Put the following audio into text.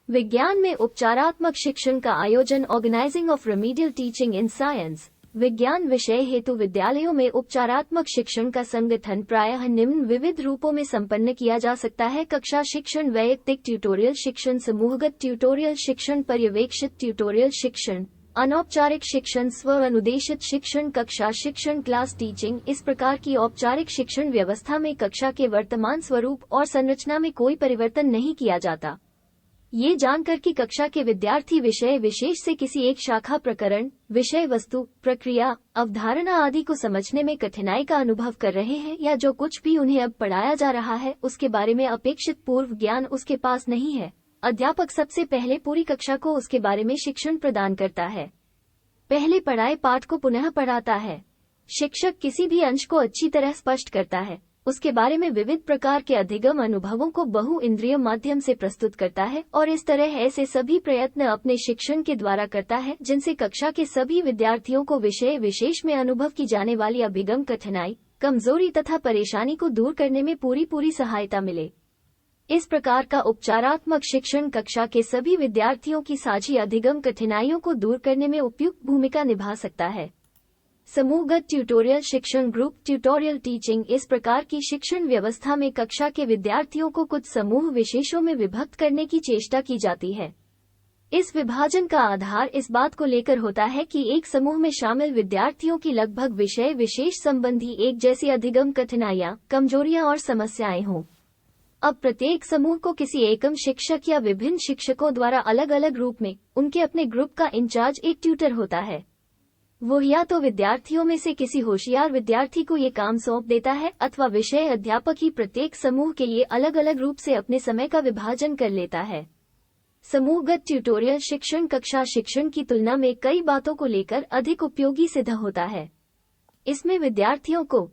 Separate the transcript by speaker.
Speaker 1: विज्ञान में उपचारात्मक शिक्षण का आयोजन, organising of remedial teaching in science. विज्ञान विषय हेतु विद्यालयों में उपचारात्मक शिक्षण का संगठन प्रायः निम्न विविध रूपों में संपन्न किया जा सकता है: कक्षा शिक्षण, वैयक्तिक ट्यूटोरियल शिक्षण, समूहगत ट्यूटोरियल शिक्षण, पर्यवेक्षित ट्यूटोरियल शिक्षण, अनौपचारिक शिक्षण, स्व अनुदेशित शिक्षण, कक्षा शिक्षण, क्लास टीचिंग। इस प्रकार की औपचारिक शिक्षण व्यवस्था में कक्षा के वर्तमान स्वरूप और संरचना में कोई परिवर्तन नहीं किया जाता। ये जानकर कि कक्षा के विद्यार्थी विषय विशेष से किसी एक शाखा, प्रकरण, विषय वस्तु, प्रक्रिया, अवधारणा आदि को समझने में कठिनाई का अनुभव कर रहे हैं या जो कुछ भी उन्हें अब पढ़ाया जा रहा है उसके बारे में अपेक्षित पूर्व ज्ञान उसके पास नहीं है, अध्यापक सबसे पहले पूरी कक्षा को उसके बारे में शिक्षण प्रदान करता है। पहले पढ़ाए पाठ को पुनः पढ़ाता है। शिक्षक किसी भी अंश को अच्छी तरह स्पष्ट करता है, उसके बारे में विविध प्रकार के अधिगम अनुभवों को बहु इंद्रिय माध्यम से प्रस्तुत करता है और इस तरह ऐसे सभी प्रयत्न अपने शिक्षण के द्वारा करता है जिनसे कक्षा के सभी विद्यार्थियों को विषय विशेष में अनुभव की जाने वाली अभिगम कठिनाई, कमजोरी तथा परेशानी को दूर करने में पूरी सहायता मिले। इस प्रकार का उपचारात्मक शिक्षण कक्षा के सभी विद्यार्थियों की साझी अधिगम कठिनाइयों को दूर करने में उपयुक्त भूमिका निभा सकता है। समूहगत ट्यूटोरियल शिक्षण, ग्रुप ट्यूटोरियल टीचिंग। इस प्रकार की शिक्षण व्यवस्था में कक्षा के विद्यार्थियों को कुछ समूह विशेषों में विभक्त करने की चेष्टा की जाती है। इस विभाजन का आधार इस बात को लेकर होता है कि एक समूह में शामिल विद्यार्थियों की लगभग विषय विशेष संबंधी एक जैसी अधिगम कठिनाइयां, कमजोरियां और समस्याएं हों। अब प्रत्येक समूह को किसी एकम शिक्षक या विभिन्न शिक्षकों द्वारा अलग अलग रूप में उनके अपने ग्रुप का इंचार्ज एक ट्यूटर होता है। वो या तो विद्यार्थियों में से किसी होशियार विद्यार्थी को ये काम सौंप देता है अथवा विषय अध्यापक ही प्रत्येक समूह के लिए अलग अलग रूप से अपने समय का विभाजन कर लेता है। समूहगत ट्यूटोरियल शिक्षण कक्षा शिक्षण की तुलना में कई बातों को लेकर अधिक उपयोगी सिद्ध होता है। इसमें विद्यार्थियों को